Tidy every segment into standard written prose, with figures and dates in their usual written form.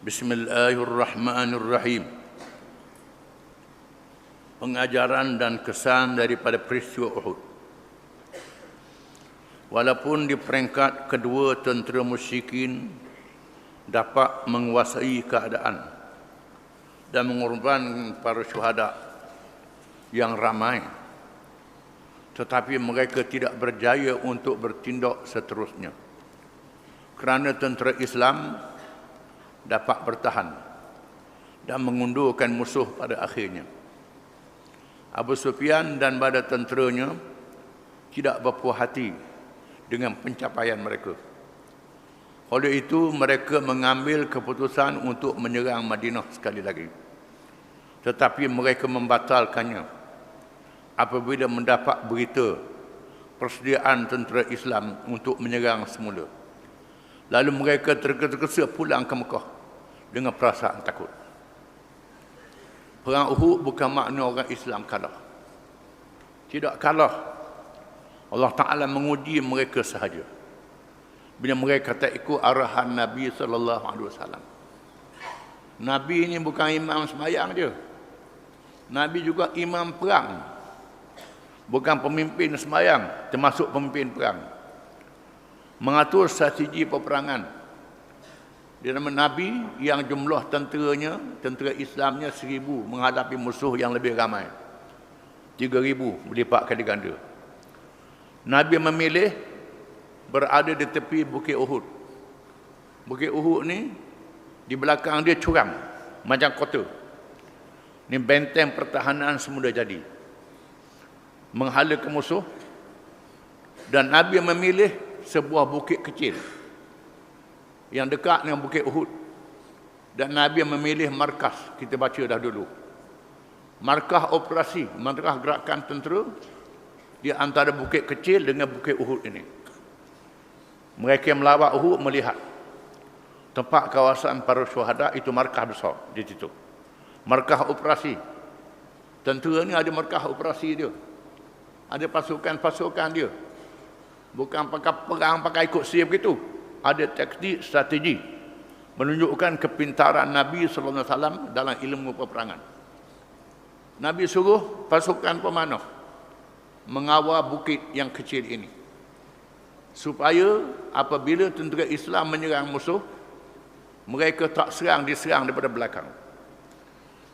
Bismillahirrahmanirrahim. Pengajaran dan kesan daripada peristiwa Uhud. Walaupun di peringkat kedua tentera musyrikin dapat menguasai keadaan dan mengorbankan para syuhada yang ramai, tetapi mereka tidak berjaya untuk bertindak seterusnya kerana tentera Islam dapat bertahan dan mengundurkan musuh pada akhirnya. Abu Sufyan dan bala tenteranya tidak berpuas hati dengan pencapaian mereka. Oleh itu, mereka mengambil keputusan untuk menyerang Madinah sekali lagi. Tetapi mereka membatalkannya apabila mendapat berita persediaan tentera Islam untuk menyerang semula. Lalu mereka tergesa-gesa pulang ke Mekah dengan perasaan takut. Perang Uhud bukan makna orang Islam kalah. Tidak kalah. Allah Ta'ala menguji mereka sahaja. Bila mereka tak ikut arahan Nabi SAW. Nabi ini bukan imam sembahyang je. Nabi juga imam perang. Bukan pemimpin sembahyang, termasuk pemimpin perang. Mengatur strategi peperangan. Dia nama Nabi yang jumlah tenteranya, tentera Islamnya 1,000 menghadapi musuh yang lebih ramai. 3,000 berlipat kali ganda. Nabi memilih berada di tepi Bukit Uhud. Bukit Uhud ni di belakang dia curam macam kota. Ni benteng pertahanan semula jadi. Menghala ke musuh. Dan Nabi memilih sebuah bukit kecil yang dekat dengan Bukit Uhud. Dan Nabi memilih markas, kita baca dah dulu. Markas operasi, markas gerakan tentera di antara bukit kecil dengan Bukit Uhud ini. Mereka yang melawat Uhud melihat tempat kawasan para syuhada itu markas besar di situ. Markas operasi. Tentera ni ada markas operasi dia. Ada pasukan-pasukan dia. Bukan pakai perang, pakai ikut sihir begitu. Ada taktik, strategi. Menunjukkan kepintaran Nabi SAW dalam ilmu peperangan. Nabi suruh pasukan pemanah mengawal bukit yang kecil ini. Supaya apabila tentera Islam menyerang musuh, mereka tak diserang daripada belakang.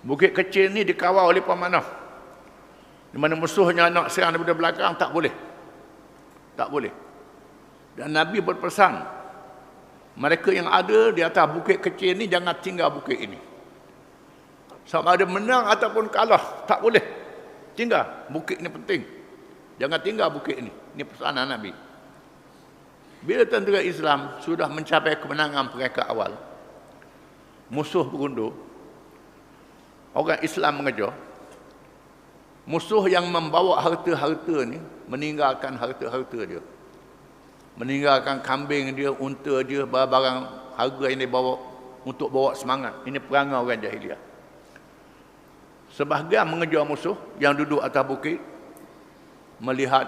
Bukit kecil ni dikawal oleh pemanah. Di mana musuhnya nak serang daripada belakang, tak boleh. Tak boleh. Dan Nabi berpesan, mereka yang ada di atas bukit kecil ni jangan tinggal bukit ini. Sama ada menang ataupun kalah, tak boleh tinggal. Bukit ini penting. Jangan tinggal bukit ini. Ini pesanan Nabi. Bila tentera Islam sudah mencapai kemenangan peringkat awal, musuh berundur, orang Islam mengejar. Musuh yang membawa harta-harta ni meninggalkan harta-harta dia. Meninggalkan kambing dia, unta dia, barang-barang harga yang dia bawa untuk bawa semangat. Ini perangai orang jahiliah. Sebahagian mengejar musuh yang duduk atas bukit, melihat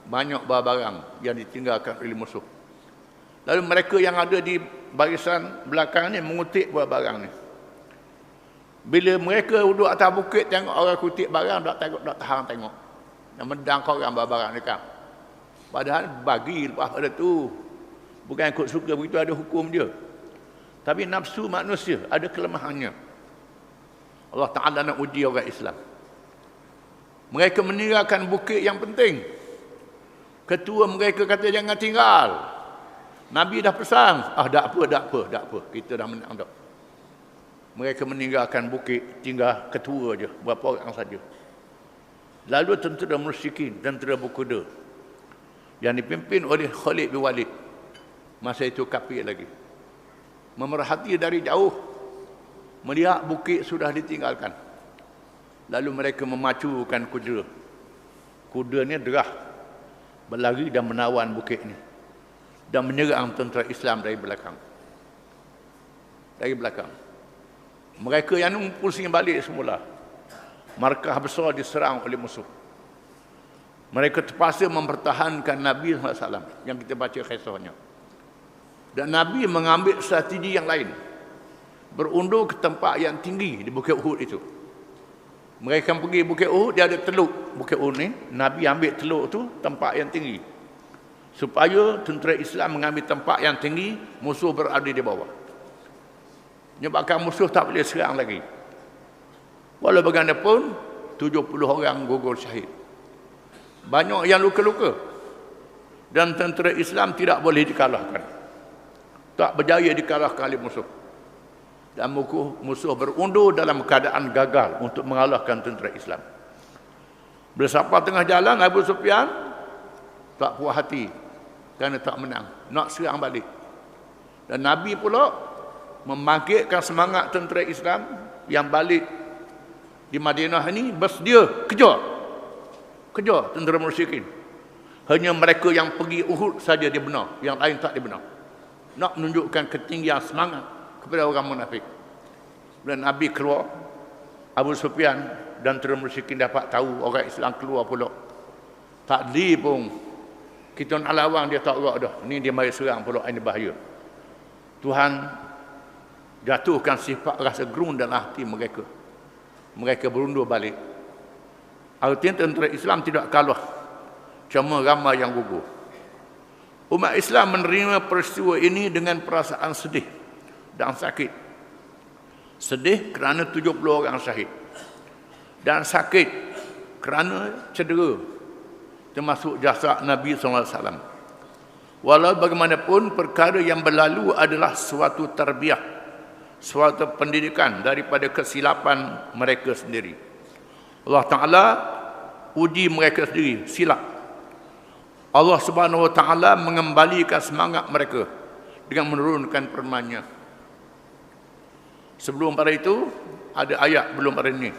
banyak barang-barang yang ditinggalkan oleh musuh. Lalu mereka yang ada di barisan belakang ni mengutip barang-barang ni. Bila mereka duduk atas bukit tengok orang kutip barang, tak tahan tengok. Yang mendang korang barang-barang ni kan. Padahal bagi lepas pada tu. Bukan ikut suka begitu, ada hukum dia. Tapi nafsu manusia ada kelemahannya. Allah Ta'ala nak uji orang Islam. Mereka meninggalkan bukit yang penting. Ketua mereka kata jangan tinggal. Nabi dah pesan. Tak apa. Kita dah menang dah. Mereka meninggalkan bukit, tinggal ketua je, berapa orang saja. Lalu tentera musyrikin, tentera berkuda yang dipimpin oleh Khalid bin Walid, masa itu kafir lagi, memerhati dari jauh, melihat bukit sudah ditinggalkan. Lalu mereka memacukan kuda. Kuda ni derah, berlari dan menawan bukit ni dan menyerang tentera Islam dari belakang. Mereka yang pusing balik semula. Markah besar diserang oleh musuh. Mereka terpaksa mempertahankan Nabi SAW yang kita baca kisahnya. Dan Nabi mengambil strategi yang lain. berundur ke tempat yang tinggi di Bukit Uhud itu. Mereka pergi Bukit Uhud, dia ada teluk Bukit Uhud ni. Nabi ambil teluk tu tempat yang tinggi, supaya tentera Islam mengambil tempat yang tinggi, musuh berada di bawah. Menyebabkan musuh tak boleh serang lagi. Walau bagaimanapun 70 orang gugur syahid. Banyak yang luka-luka. Dan tentera Islam tidak boleh dikalahkan. Tak berjaya dikalahkan oleh musuh. Dan musuh berundur dalam keadaan gagal untuk mengalahkan tentera Islam. Bila sampai tengah jalan, Abu Sufyan tak puas hati kerana tak menang, nak serang balik. Dan Nabi pula membangkitkan semangat tentera Islam yang balik di Madinah ini, bersedia kejar tentera musyrikin. Hanya mereka yang pergi Uhud saja dia benar, yang lain tak dia benar. Nak menunjukkan ketinggian semangat kepada orang munafik. Bila Nabi keluar, Abu Sufyan dan tentera musyrikin dapat tahu orang Islam keluar pula. Tak di pun kita nak lawan dia tak gerak dah. Ni dia mari serang pula, ini bahaya. Tuhan jatuhkan sifat rasa gerun dalam hati mereka. Mereka berundur balik. Artinya tentera Islam tidak kalah, cuma ramai yang gugur. Umat Islam menerima peristiwa ini dengan perasaan sedih dan sakit. Sedih kerana 70 orang syahid, dan sakit kerana cedera, termasuk jasad Nabi SAW. Walau bagaimanapun, perkara yang berlalu adalah suatu tarbiyah, suatu pendidikan daripada kesilapan mereka sendiri. Allah Ta'ala uji mereka sendiri, silap. Allah Subhanahu Wa Ta'ala mengembalikan semangat mereka dengan menurunkan firman-Nya. Sebelum pada itu, ada ayat belum pada ini,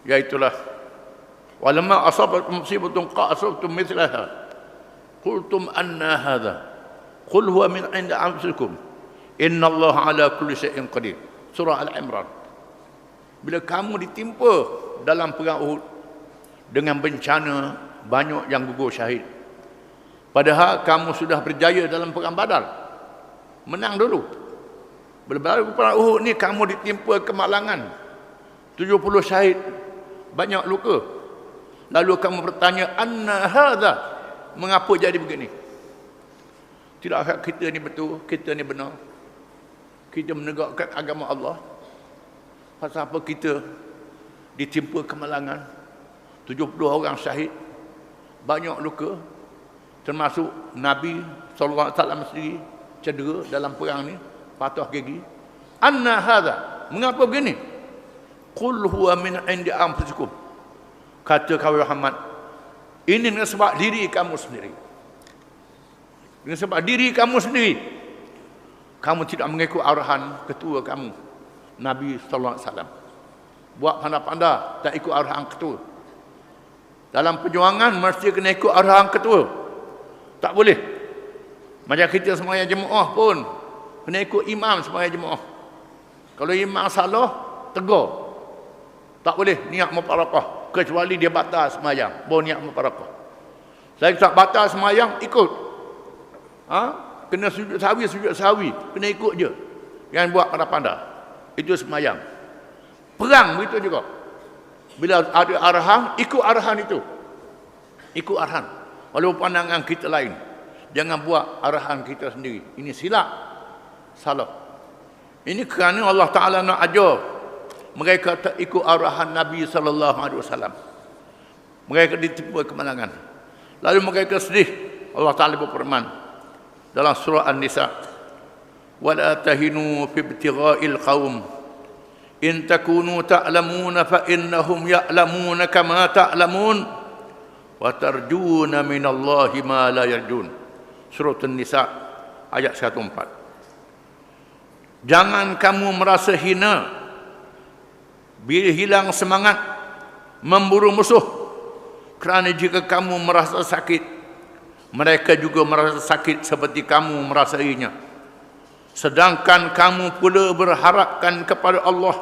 iaitulah walamma asabatkum musibatun qasabtum mithlaha qultum anna hadha qul huwa min 'indi anfusikum innallaha 'ala kulli syai'in qadir. Surah Al-Imran. Bila kamu ditimpa dalam perang Uhud dengan bencana, banyak yang gugur syahid, padahal kamu sudah berjaya dalam perang Badar, menang dulu. Bila perang Uhud ni kamu ditimpa kemalangan, 70 syahid, banyak luka. Lalu kamu bertanya, anna hadha, mengapa jadi begini? Tidakkah kita ni betul, kita ni benar, kita menegakkan agama Allah? Pasal apa kita ditimpa kemalangan, 70 orang syahid, banyak luka, termasuk Nabi SAW sendiri cedera dalam perang ni, patah gigi. Anna hadha, mengapa begini? Qul huwa min 'indi anfusikum, kata kau Muhammad, ini dengan sebab diri kamu sendiri. Dengan sebab diri kamu sendiri, kamu tidak mengikut arahan ketua kamu, Nabi sallallahu alaihi wasallam. Buat pandai-pandai tak ikut arahan ketua. Dalam perjuangan mesti kena ikut arahan ketua. Tak boleh. Macam kita sembahyang jemaah pun kena ikut imam sembahyang jemaah. Kalau imam salah, tegur. Tak boleh niat mufarakah, kecuali dia batal sembahyang, baru niat mufarakah. Saya tak batal sembahyang, ikut. Kena sujud sahwi, kena ikut je. Jangan buat pandai-pandai. Itu sembahyang. Perang begitu juga. Bila ada arahan, ikut arahan itu. Ikut arahan. Walaupun pandangan kita lain, jangan buat arahan kita sendiri. Ini silap, salah. Ini kerana Allah Ta'ala nak ajar mereka tak ikut arahan Nabi SAW. Mereka ditimpa kemenangan. Lalu mereka sedih. Allah Ta'ala berfirman dalam surah An-Nisa, وَلَا تَهِنُوا فِي ابْتِغَاءِ الْقَوْمِ إِن تَكُونُوا تَعْلَمُونَ فَإِنَّهُمْ يَعْلَمُونَ كَمَا تَعْلَمُونَ وَتَرْجُونَ مِنَ اللَّهِ مَا لَا يَرْجُونَ. Surah An-Nisa ayat 104. Jangan kamu merasa hina bila hilang semangat memburu musuh, kerana jika kamu merasa sakit, mereka juga merasa sakit seperti kamu merasainya. Sedangkan kamu pula berharapkan kepada Allah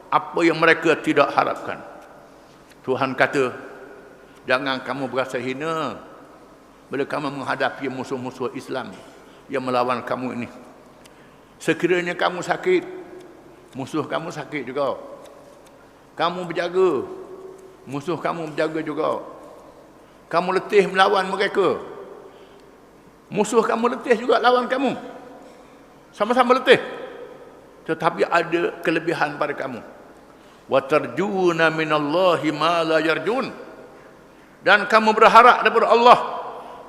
apa yang mereka tidak harapkan. Tuhan kata, jangan kamu berasa hina bila kamu menghadapi musuh-musuh Islam yang melawan kamu ini. Sekiranya kamu sakit, musuh kamu sakit juga. Kamu berjaga, musuh kamu berjaga juga. Kamu letih melawan mereka, musuh kamu letih juga lawan kamu. Sama-sama letih. Tetapi ada kelebihan pada kamu. Wa tarjuna minallahi ma la yarjun. Dan kamu berharap daripada Allah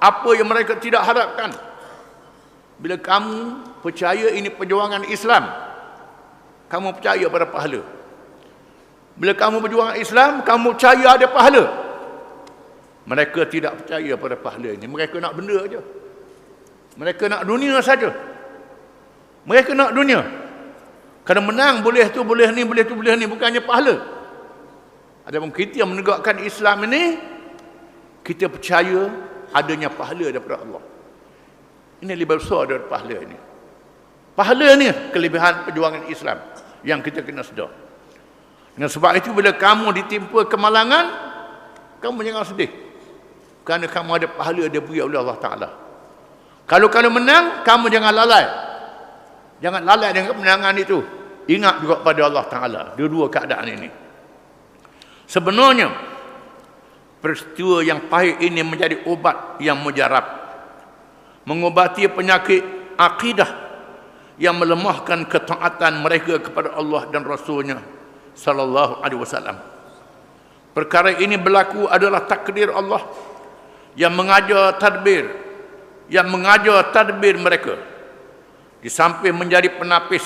apa yang mereka tidak harapkan. Bila kamu percaya ini perjuangan Islam, kamu percaya pada pahala. Bila kamu berjuang Islam, kamu percaya ada pahala. Mereka tidak percaya pada pahala ini. Mereka nak benda saja. Mereka nak dunia saja. Mereka nak dunia. Kalau menang boleh tu, boleh ni, boleh tu, boleh ni, bukannya pahala. Adapun kita yang menegakkan Islam ini, kita percaya adanya pahala daripada Allah. Ini lebih besar daripada pahala ini. Pahala ni kelebihan perjuangan Islam yang kita kena sedar. Dengan sebab itu bila kamu ditimpa kemalangan, kamu jangan sedih. Kerana kamu ada pahala diberi oleh Allah Ta'ala. Kalau menang, kamu jangan lalai. Jangan lalai dengan kemenangan itu. Ingat juga pada Allah Ta'ala. Dua-dua keadaan ini. Sebenarnya, peristiwa yang pahit ini menjadi obat yang mujarab. Mengobati penyakit akidah yang melemahkan ketaatan mereka kepada Allah dan Rasulnya sallallahu alaihi wasallam. Perkara ini berlaku adalah takdir Allah yang mengajar tadbir mereka. Di samping menjadi penapis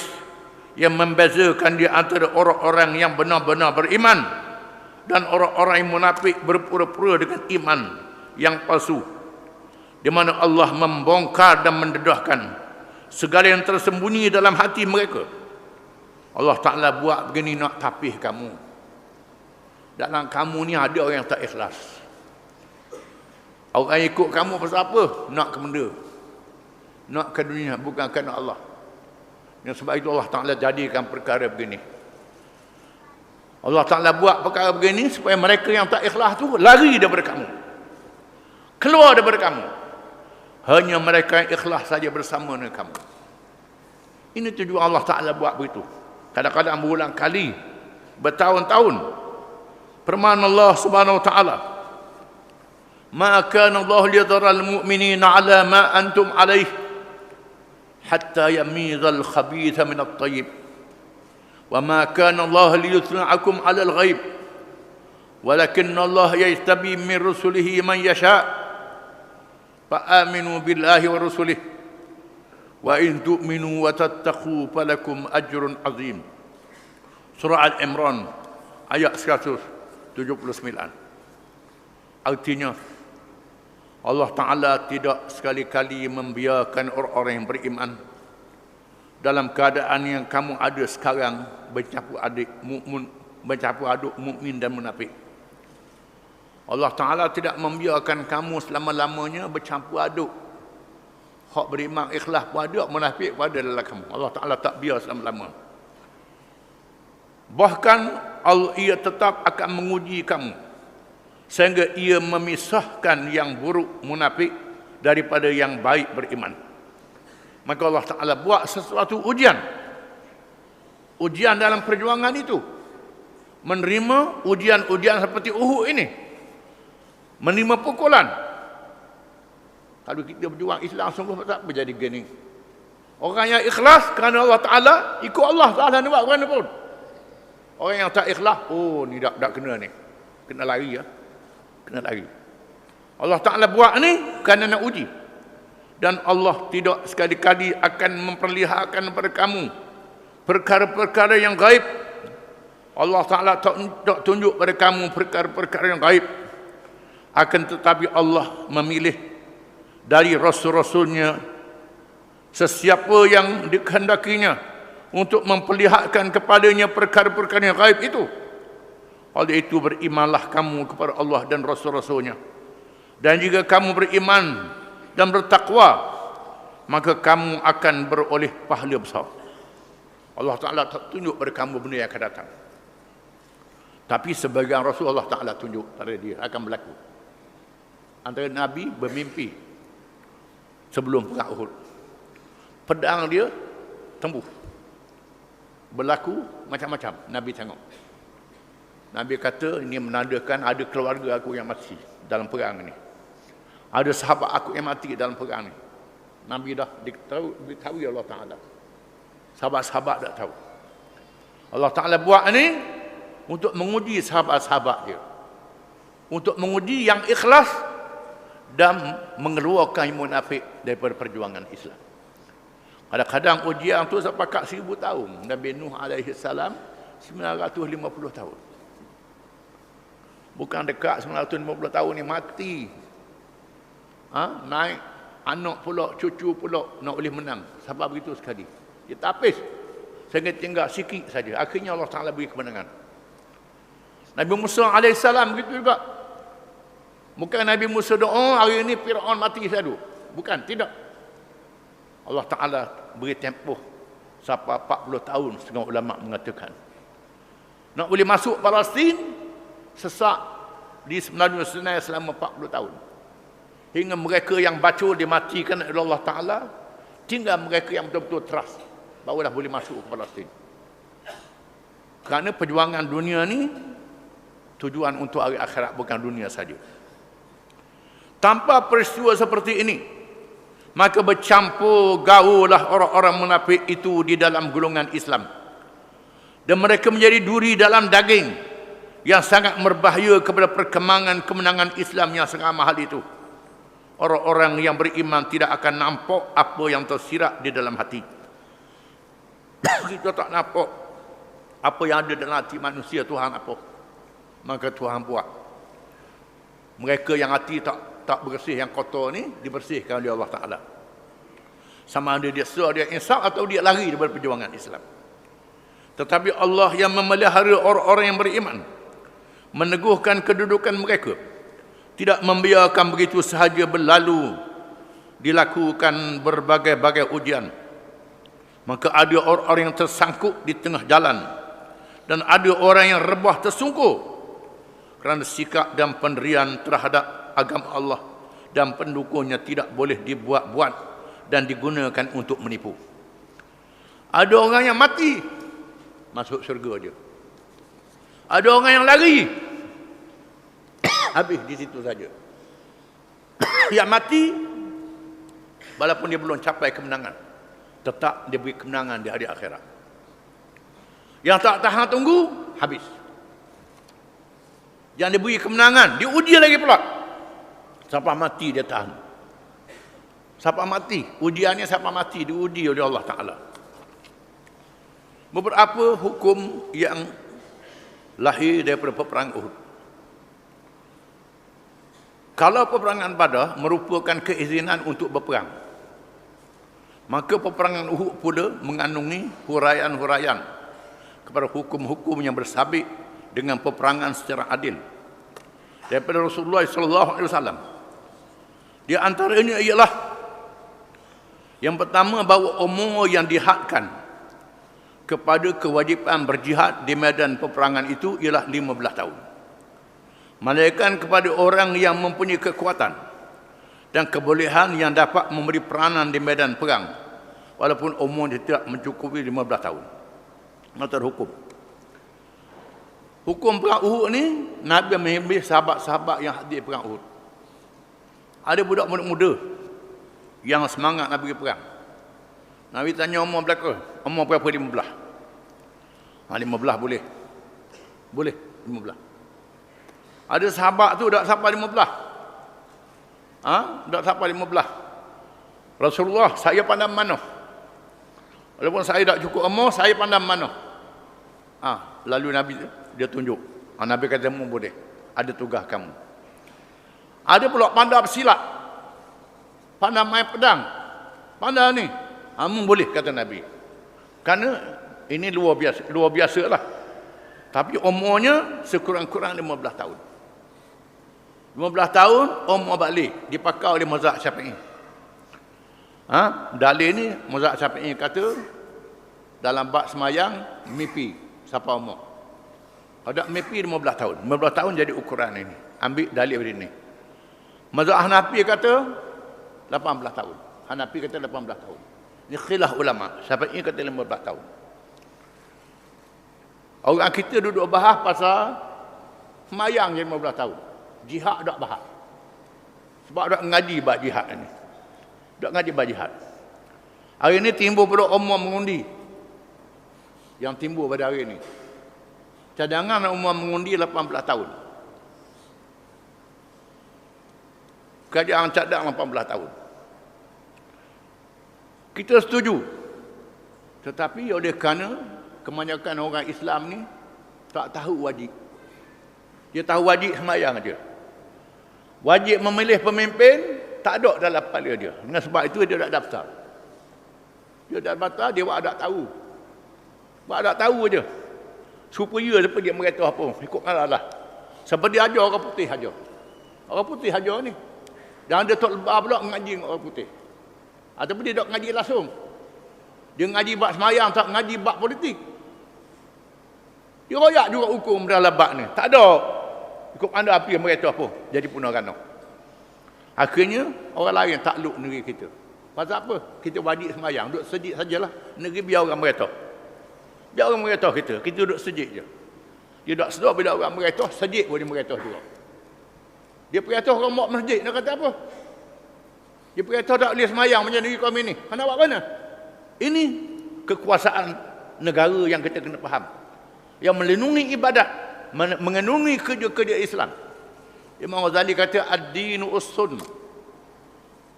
yang membezakan di antara orang-orang yang benar-benar beriman dan orang-orang yang munafik berpura-pura dengan iman yang palsu, di mana Allah membongkar dan mendedahkan segala yang tersembunyi dalam hati mereka. Allah Ta'ala buat begini nak tapih kamu. Dalam kamu ni ada orang yang tak ikhlas. Orang yang ikut kamu pasal apa? Nak ke benda, nak ke dunia, bukan kerana Allah. Dan sebab itu Allah Ta'ala jadikan perkara begini. Allah Ta'ala buat perkara begini supaya mereka yang tak ikhlas tu lari daripada kamu, keluar daripada kamu. Hanya mereka yang ikhlas saja bersama dengan kamu. Ini tujuan Allah Ta'ala buat begitu. Kadang-kadang berulang kali, bertahun-tahun. Firman Allah Subhanahu Wa Ta'ala, "Ma kana Allah liyadhara al-mu'minina 'ala ma antum 'alayh hatta yamiza al-khabitha min at-tayyib. Wa ma kana Allah liyutla'akum 'ala al-ghaib. Walakinna Allah yajtabi min rusulihi man yasha'. Fa'aminu billahi wa rusulih. Wa in tu'minu wa tattaqu falakum ajrun azim." Surah Al-Imran ayat 179. Artinya Allah Ta'ala tidak sekali-kali membiarkan orang-orang yang beriman dalam keadaan yang kamu ada sekarang bercampur aduk mukmin dan munafik. Allah Ta'ala tidak membiarkan kamu selama-lamanya bercampur aduk. Hak beriman ikhlas pun ada, munafik pun ada dalam kamu. Allah Ta'ala tak biar selama-lama. Bahkan ia tetap akan menguji kamu sehingga ia memisahkan yang buruk munafik daripada yang baik beriman. Maka Allah Ta'ala buat sesuatu ujian dalam perjuangan itu. Menerima ujian-ujian seperti Uhud ini, menerima pukulan. Kalau kita berjuang Islam sungguh tak apa jadi gini. Orang yang ikhlas kerana Allah Ta'ala, ikut Allah Ta'ala ni buat kerana pun. Orang yang tak ikhlas, oh ni tak kena ni, kena lari ya, kena lari. Allah Ta'ala buat ni kerana nak uji. Dan Allah tidak sekali-kali akan memperlihatkan kepada kamu perkara-perkara yang gaib. Allah Ta'ala tak tunjuk pada kamu perkara-perkara yang gaib. Akan tetapi Allah memilih dari rasul-rasulnya sesiapa yang dikehendakinya untuk memperlihatkan kepadanya perkara-perkara yang gaib itu. Oleh itu berimanlah kamu kepada Allah dan rasul-rasulnya. Dan jika kamu beriman dan bertakwa, maka kamu akan beroleh pahala besar. Allah Ta'ala tak tunjuk pada kamu benda yang akan datang. Tapi sebagian Rasul Allah Ta'ala tunjuk pada dia akan berlaku. Antara Nabi bermimpi sebelum perang Uhud, pedang dia tembus. berlaku macam-macam. Nabi tengok. Nabi kata ini menandakan ada keluarga aku yang mati dalam perang ini. Ada sahabat aku yang mati dalam perang ini. Nabi dah diketahui Allah Ta'ala. Sahabat-sahabat tak tahu. Allah Ta'ala buat ni untuk menguji sahabat-sahabat dia. Untuk menguji yang ikhlas dan mengeluarkan munafik daripada perjuangan Islam. Kadang-kadang ujian tu sampai 1000 tahun. Nabi Nuh alaihi salam 950 tahun. Bukan dekat 950 tahun ni mati. Naik anak pula, cucu pula nak boleh menang. Sampai begitu sekali. Dia tapis. Sehingga tinggal sikit saja. Akhirnya Allah Ta'ala beri kemenangan. Nabi Musa AS begitu juga. Bukan Nabi Musa doa, hari ini Fir'aun mati sadu. Bukan, tidak. Allah Ta'ala beri tempoh sampai 40 tahun, setengah ulama mengatakan. Nak boleh masuk Palestin, sesak di Semenanjung Sinai selama 40 tahun. Hingga mereka yang bacul dimatikan oleh Allah Ta'ala, tinggal mereka yang betul-betul trust, barulah boleh masuk ke Palestin. Kerana perjuangan dunia ni tujuan untuk hari akhirat, bukan dunia saja. Tanpa peristiwa seperti ini, maka bercampur gaullah orang-orang munafik itu di dalam golongan Islam. Dan mereka menjadi duri dalam daging yang sangat berbahaya kepada perkembangan kemenangan Islam yang sangat mahal itu. Orang-orang yang beriman tidak akan nampak apa yang tersirat di dalam hati. Kita tak nampak apa yang ada dalam hati manusia, Tuhan apa. Maka Tuhan buat. Mereka yang hati tak bersih, yang kotor ni dibersihkan oleh Allah Ta'ala. Sama ada dia suar, dia insaf atau dia lari daripada perjuangan Islam. Tetapi Allah yang memelihara orang-orang yang beriman, meneguhkan kedudukan mereka, tidak membiarkan begitu sahaja berlalu, dilakukan berbagai-bagai ujian. Maka ada orang-orang yang tersangkut di tengah jalan, dan ada orang yang rebah tersungkur kerana sikap dan pendirian terhadap agama Allah dan pendukungnya tidak boleh dibuat-buat dan digunakan untuk menipu. Ada orang yang mati, masuk syurga dia. Ada orang yang lari, habis di situ saja. Yang mati, walaupun dia belum capai kemenangan, tetap dia beri kemenangan di hari akhirat. Yang tak tahan tunggu, habis. Yang diberi kemenangan, diuji lagi pula. Sampai mati dia tahan. Sampai mati, ujiannya sampai mati, diuji oleh Allah Ta'ala. Beberapa hukum yang lahir daripada peperangan Uhud. Kalau peperangan Badar merupakan keizinan untuk berperang, maka peperangan Uhud pula mengandungi huraian-huraian kepada hukum-hukum yang bersabit dengan peperangan secara adil daripada Rasulullah SAW. Di antaranya ialah yang pertama, bahawa umur yang dihadkan kepada kewajipan berjihad di medan peperangan itu ialah 15 tahun. Melainkan kepada orang yang mempunyai kekuatan dan kebolehan yang dapat memberi peranan di medan perang, walaupun umur dia tidak mencukupi 15 tahun. Maka hukum. Hukum perang Uhud ni, Nabi memilih sahabat-sahabat yang hadir perang Uhud. Ada budak muda-muda yang semangat nak pergi perang. Nabi tanya umur berapa? Umur berapa? 15. 15 boleh. Boleh 15. Ada sahabat tu tak sampai 15. Tak sampai 15. Rasulullah, saya pandang mana? Walaupun saya tak cukup umur, saya pandang mana? Lalu Nabi dia tunjuk. Nabi kata, kamu boleh. Ada tugas kamu. Ada pula pandang bersilat. Pandang main pedang. Pandang ni. Kamu boleh, kata Nabi. Kerana ini luar biasa lah. Tapi umurnya sekurang-kurang 15 tahun. 15 tahun, umur balik. Dipakai oleh mazhab Syafi'i. Dalil ni, mazhab Syafi'i kata, dalam bab semayang, mimpi. Siapa umur? Ada mimpi 15 tahun. 15 tahun jadi ukuran ini. Ambil dalil dari ini. Mazhab Hanafi kata 18 tahun. Hanafi kata 18 tahun. Ini khilaf ulama. Syafi'i kata 15 tahun. Orang kita duduk bahas pasal semayang je 15 tahun. Jihad tak bahas. Sebab tak ngaji bab jihad ni. Tak ngaji bab jihad. Hari ni timbul pula umur mengundi. Yang timbul pada hari ni. Cadangan umur mengundi 18 tahun. Kerajaan cadang 18 tahun. Kita setuju. Tetapi oleh kerana kebanyakan orang Islam ni tak tahu wajib. Dia tahu wajib semayang aja. Wajib memilih pemimpin tak ada dalam kepala dia. Dengan sebab itu dia tak daftar. Dia tak daftar, dia buat tak tahu. Buat tak tahu aja. Supaya lepas dia merata apa, ikut lah. Sebab dia ajar orang putih aja. Orang putih aja ni. Dan dia tak lebar pula mengaji dengan orang putih. Ataupun dia tak ngaji langsung. Dia ngaji bab semayang, tak ngaji bab politik. Dia royak juga hukum dalam bab ni. Tak ada. Ikut anda apa yang mereka apa. Jadi punarana. Akhirnya, orang lain takluk negeri kita. Pasal apa? Kita wajib semayang. Duduk sejik sajalah. Negeri biar orang mereka. Biar orang mereka kita. Kita duduk sejik je. Dia tak sedar bila orang mereka, sejik pun dia mereka juga. Dia perintah orang mak masjid. Dia kata apa? Dia perintah tak boleh semayang macam negeri kami ni. Nak buat mana? Ini kekuasaan negara yang kita kena faham. Yang melindungi ibadat, mengenungi kerja-kerja Islam. Imam Ghazali kata ad-dinu ussun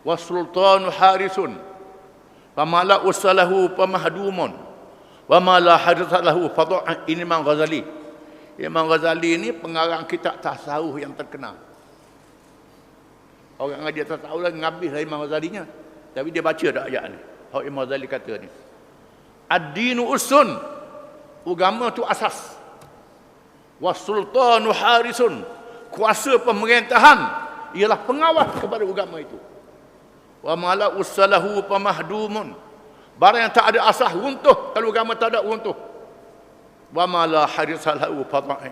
was-sultanu harisun famala usalahu pamahdumun wa ma la hadasalahu fadha. Ini Imam Ghazali. Imam Ghazali ini pengarang kitab tasawuf yang terkenal. Orang ngaji tasawuf lah ngabis lah Imam Ghazalinya. Tapi dia baca tak ayat ni. Hak Imam Ghazali kata ni. Ad-dinu ussun. Agama tu asas. Was-sultanu harisun. Kuasa pemerintahan ialah pengawas kepada agama itu. Wa mala usalahu pamahdumun. Barang yang tak ada asas runtuh. Kalau agama tak ada runtuh. Wa mala harisalahu fadha'i.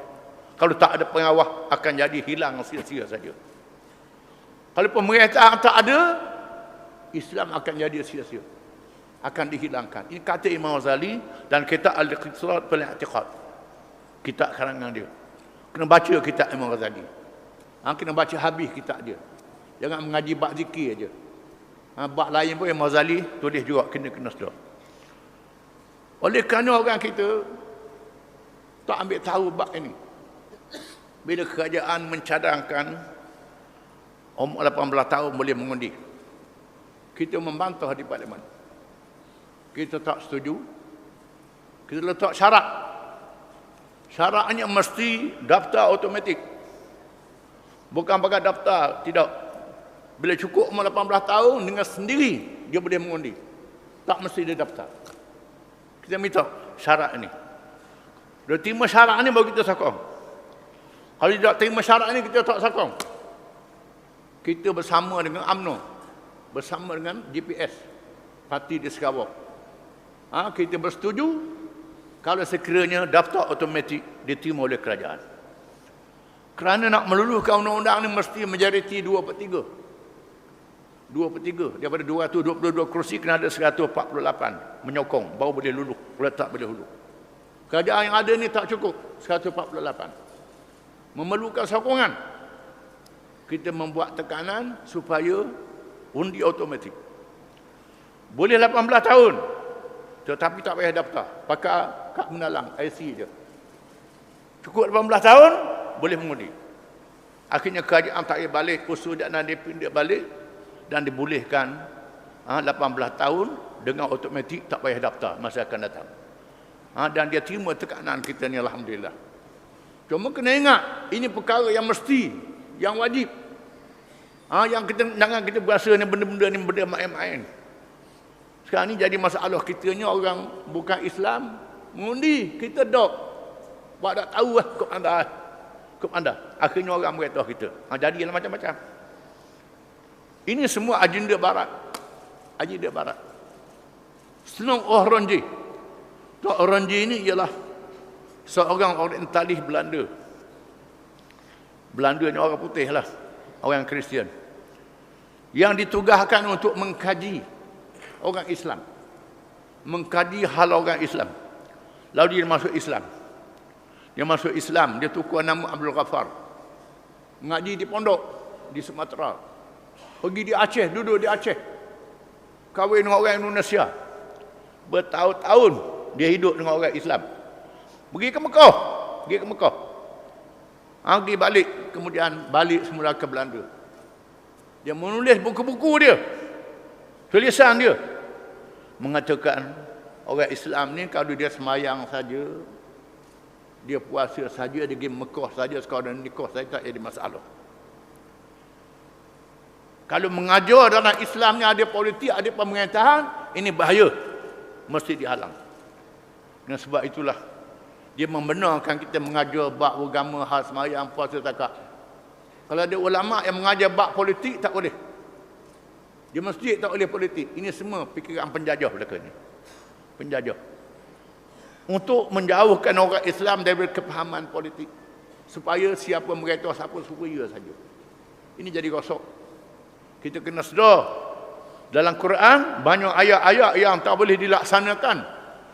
Kalau tak ada pengawas akan jadi hilang sia-sia saja. Kalau pemerintahan tak ada, Islam akan jadi sia-sia. Akan dihilangkan. Ini kata Imam Ghazali dan kitab Al-Iqtisad fil I'tiqad. Kitab karangan dia. Kena baca kitab Imam Ghazali. Kena baca habis kitab dia. Jangan mengaji bab zikir aja. Bab lain pun Imam Ghazali tulis juga kena sedar. Oleh kerana orang kita tak ambil tahu bab ini. Bila kerajaan mencadangkan umur 18 tahun boleh mengundi. Kita membantah di parlimen. Kita tak setuju. Kita letak syarat. Syaratnya mesti daftar automatik. Bukan pakai daftar, tidak. Bila cukup umur 18 tahun, dengan sendiri dia boleh mengundi. Tak mesti dia daftar. Kita minta syarat ini. Dia terima syarat ini baru kita sokong. Kalau tidak terima syarat ini, kita tak sokong. Kita bersama dengan UMNO, bersama dengan GPS, parti di Sarawak. Kita bersetuju kalau sekiranya daftar automatik diterima oleh kerajaan. Kerana nak meluluhkan undang-undang ini mesti majoriti 2/3. 2/3 daripada 222 kerusi kena ada 148 menyokong baru boleh luluh. Kalau tak boleh luluh. Kerajaan yang ada ni tak cukup 148. Memerlukan sokongan. Kita membuat tekanan supaya undi automatik. Boleh 18 tahun. Tetapi tak payah daftar. Pakai kad menalang, IC je. Cukup 18 tahun, boleh mengundi. Akhirnya kerajaan tak payah balik, usul dan dipindah balik dan dibolehkan 18 tahun dengan automatik tak payah daftar masa akan datang. Dan dia terima tekanan kita ni, alhamdulillah. Cuma kena ingat, ini perkara yang mesti, yang wajib. Yang kita jangan kita berasa ni benda-benda ni benda main-main. Sekarang ni jadi masalah kita ni orang bukan Islam mengundi, kita dok. Buat tak tahu lah hukum anda. Akhirnya orang beritahu kita. Jadilah macam-macam. Ini semua agenda barat. Agenda barat. Senang Orange. Tok Orange ini ialah seorang orientalis Belanda. Belanda ni orang putih lah. Orang Kristian. Yang ditugaskan untuk mengkaji orang Islam. Mengkaji hal orang Islam. Lalu dia masuk Islam. Dia masuk Islam, dia tukar nama Abdul Ghaffar. Mengaji di pondok di Sumatera. Pergi di Aceh, duduk di Aceh. Kahwin dengan orang Indonesia. Bertahun-tahun dia hidup dengan orang Islam. Pergi ke Mekah. Pergi balik, kemudian balik semula ke Belanda. Dia menulis buku-buku dia. Tulisan dia. Mengatakan orang Islam ni kalau dia semayang saja, dia puasa saja, dia pergi Mekah saja, sekadar nikah saja tak jadi masalah. Kalau mengajar dalam Islamnya ada politik, ada pemerintahan, ini bahaya. Mesti dihalang. Dan sebab itulah dia membenarkan kita mengajar bab agama, hal semayang, puasa, zakat. Kalau ada ulama yang mengajar bab politik, tak boleh. Dia masjid tak boleh politik. Ini semua fikiran penjajah belaka ni. Penjajah. Untuk menjauhkan orang Islam daripada kepahaman politik. Supaya siapa mereka, siapa supaya saja. Ini jadi rosak. Kita kena sedar. Dalam Quran, banyak ayat-ayat yang tak boleh dilaksanakan.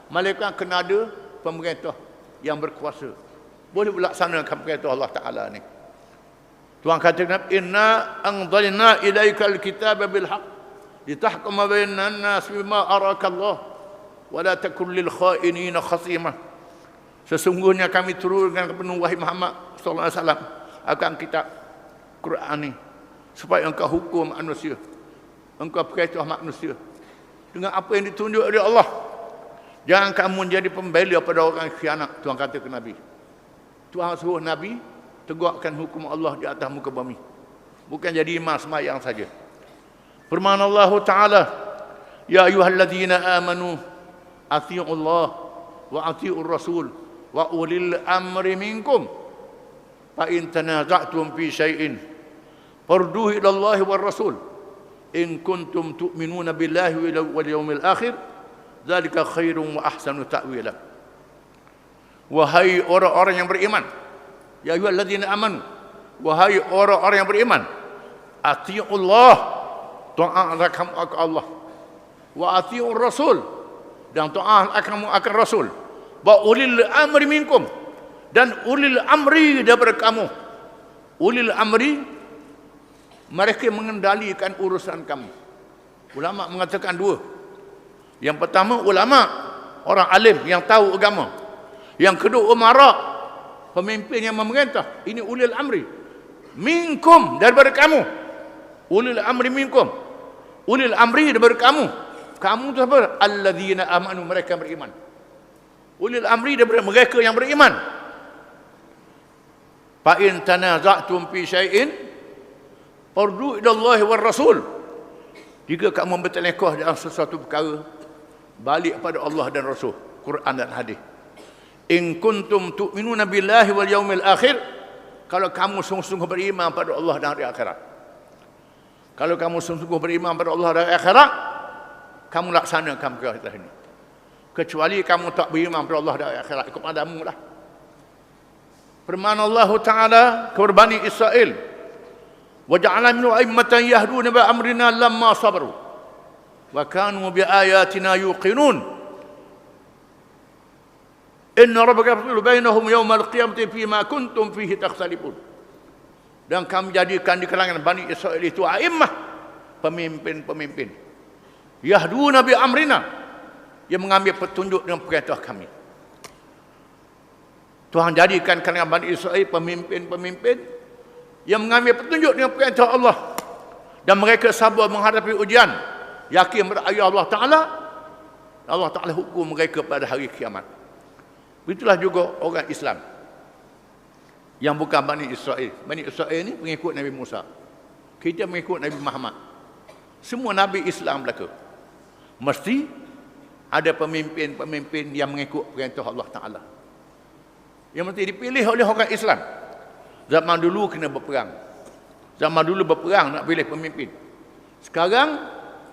Melainkan kena ada pemerintah yang berkuasa. Boleh melaksanakan perintah Allah Ta'ala ni. Tuhan kata, inna anzalna ilaikal kitaba bil haqq litahkuma bainan nas bima arakallah wa la takun lil khainina khasimah. Sesungguhnya kami turunkan kepada wahai Muhammad sallallahu alaihi wasallam akan kitab Quran ni supaya engkau hukum manusia, engkau perintah manusia dengan apa yang ditunjuk oleh Allah. Jangan kamu menjadi pembela pada orang khianat. Tuhan kata ke Nabi. Tuhan suruh Nabi tegakkan hukum Allah di atas muka bumi. Bukan jadi imam sembahyang saja. Firman Allah Ta'ala, ya ayyuhalladzina amanu athi'u Allah wa athi'ur rasul wa ulil amri minkum fa in tanaza'tum fi syai'in farduhu ila Allah war rasul in kuntum tu'minuna billahi wal yawmil akhir dzalika khairun wa ahsanu ta'wila. Wahai orang-orang yang beriman, ya ayyuhalladzina amanu, wahai orang-orang yang beriman, atiiullah, taatlah kamu akan Allah, wa atiiur rasul, dan taatlah kamu akan rasul, wa ulil amri minkum, dan ulil amri daripada kamu. Ulil amri, mereka mengendalikan urusan kamu. Ulama mengatakan dua. Yang pertama ulama, orang alim yang tahu agama. Yang kedua umara, pemimpin yang memerintah. Ini ulil amri minkum, daripada kamu. Ulil amri minkum, ulil amri daripada kamu. Kamu tu apa? Alladzina amanu, mereka beriman. Ulil amri daripada mereka yang beriman. Fa in tanaza'tum fi syai'in fardu ila Allah war rasul. Jika kamu bertelekah dalam sesuatu perkara, balik pada Allah dan Rasul, Quran dan hadis. In kuntum tu'minuna billahi wal yaumil akhir, kalau kamu sungguh-sungguh beriman pada Allah dan hari akhirat. Kalau kamu sungguh-sungguh beriman pada Allah dan hari akhirat, kamu laksanakan perkara ini. Kecuali kamu tak beriman pada Allah dan hari akhirat, ikut padamu lah. Firman Allah Ta'ala kepada Bani Israel, wa ja'ala minhum a'immatan yahduna bi amrina lamma sabaru wa kanu bi ayatina yuqinun. Inna rabbaka yafsilu bainahum yawmal qiyamati fima kuntum fihi takhtalifun. Dan kami jadikan di kalangan Bani Israel itu a'immah, pemimpin-pemimpin. Yahduna bi amrina, yang mengambil petunjuk dengan perintah kami. Tuhan jadikan kalangan Bani Israel pemimpin-pemimpin yang mengambil petunjuk dengan perintah Allah. Dan mereka sabar menghadapi ujian, yakin pada ayat Allah Ta'ala. Allah Ta'ala hukum mereka pada hari kiamat. Itulah juga orang Islam yang bukan Bani Israel. Bani Israel ni pengikut Nabi Musa. Kita mengikut Nabi Muhammad. Semua Nabi Islam belaka. Mesti ada pemimpin-pemimpin yang mengikut perintah Allah Ta'ala, yang mesti dipilih oleh orang Islam. Zaman dulu kena berperang. Zaman dulu berperang nak pilih pemimpin. Sekarang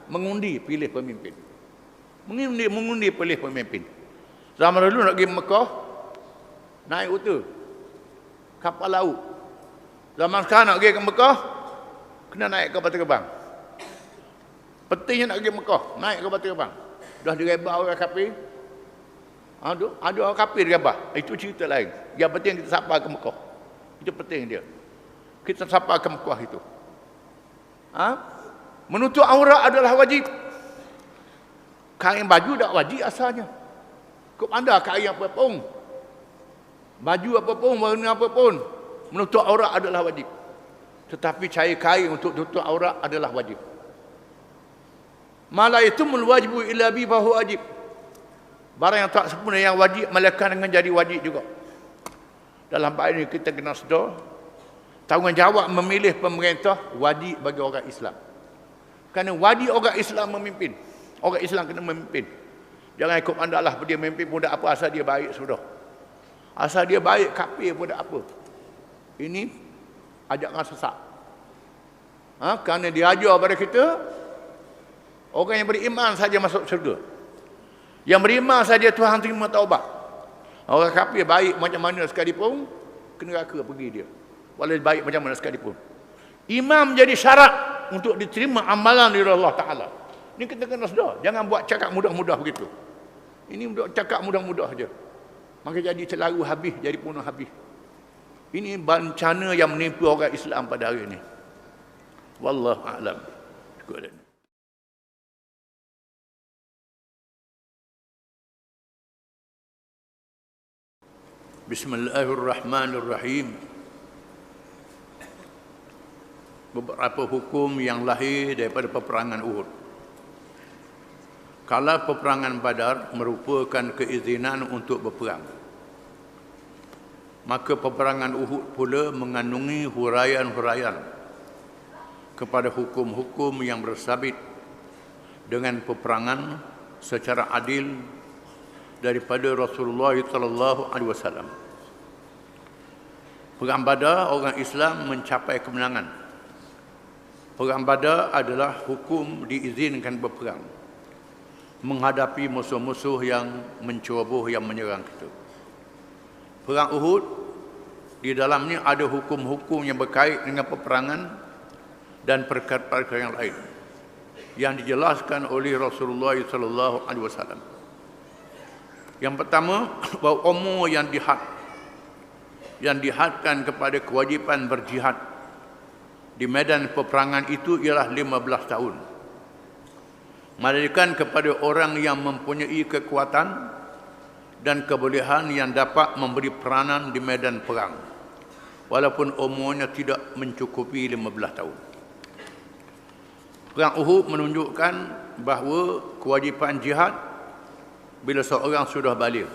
mengundi pilih pemimpin. Mengundi pilih pemimpin. Zaman dulu nak pergi Mekah, naik unta, kapal laut. Zaman sekarang nak pergi ke Mekah, kena naik kapal terbang. Petinya nak pergi Mekah, naik kapal terbang. Dah direba orang kafir, Ada orang kafir ke apa? Itu cerita lain. Yang penting kita sampai ke Mekah. Itu penting dia. Kita sampai ke Mekah itu. Menutup aurat adalah wajib. Kain baju tak wajib asalnya. Kau anda kain apa pun. Baju apa pun, warna apa pun. Menutup aurat adalah wajib. Tetapi cari kain untuk tutup aurat adalah wajib. Mala itu wajibu illa bi fahu wajib. Barang yang tak sempurna yang wajib melekat dengan jadi wajib juga. Dalam bab ini kita kena sedar tanggungjawab memilih pemerintah wajib bagi orang Islam. Kerana wajib orang Islam memimpin. Orang Islam kena memimpin. Jangan ikut andalah dia memimpin pun tak apa asal dia baik sudah. Asal dia baik kafir pun tak apa. Ini ajakan sesat. Kerana dia ajar pada kita orang yang beriman saja masuk syurga. Yang beriman saja Tuhan terima taubat. Orang kafir baik macam mana sekalipun kena neraka pergi dia. Walau baik macam mana sekalipun. Iman menjadi syarat untuk diterima amalan dari Allah Ta'ala. Ini kita kena sedar. Jangan buat cakap mudah-mudah begitu. Ini cakap mudah-mudah saja. Maka jadi selalu habis, jadi punah habis. Ini bencana yang menimpa orang Islam pada hari ini. Wallahu a'lam. Cukup. Bismillahirrahmanirrahim. Beberapa hukum yang lahir daripada peperangan Uhud. Kalau peperangan Badar merupakan keizinan untuk berperang, maka peperangan Uhud pula mengandungi huraian-huraian kepada hukum-hukum yang bersabit dengan peperangan secara adil daripada Rasulullah sallallahu alaihi wasallam. Perang Badar orang Islam mencapai kemenangan. Perang Badar adalah hukum diizinkan berperang menghadapi musuh-musuh yang menceroboh, yang menyerang kita. Perang Uhud di dalamnya ada hukum-hukum yang berkait dengan peperangan dan perkara-perkara yang lain yang dijelaskan oleh Rasulullah sallallahu alaihi wasallam. Yang pertama, bahawa umur yang dihadkan kepada kewajipan berjihad di medan peperangan itu ialah 15 tahun. Melainkan kepada orang yang mempunyai kekuatan dan kebolehan yang dapat memberi peranan di medan perang, walaupun umurnya tidak mencukupi 15 tahun. Perang Uhud menunjukkan bahawa kewajipan jihad bila seorang sudah baligh.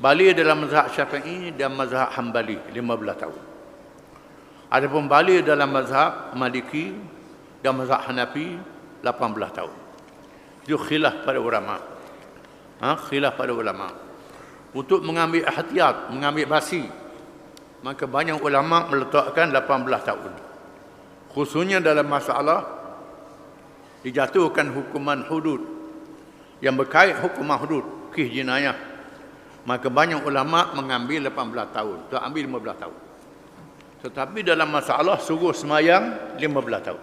Baligh dalam mazhab Syafi'i dan mazhab Hambali 15 tahun. Adapun baligh dalam mazhab Maliki dan mazhab Hanafi 18 tahun. Itu khilaf pada ulama. Khilaf pada ulama. Untuk mengambil ihtiyat, mengambil basi, maka banyak ulama meletakkan 18 tahun. Khususnya dalam masalah dijatuhkan hukuman hudud yang berkait hukuman hudud, kes jenayah, maka banyak ulama mengambil 18 tahun, tak ambil 15 tahun. Tetapi dalam masalah suruh semayang 15 tahun.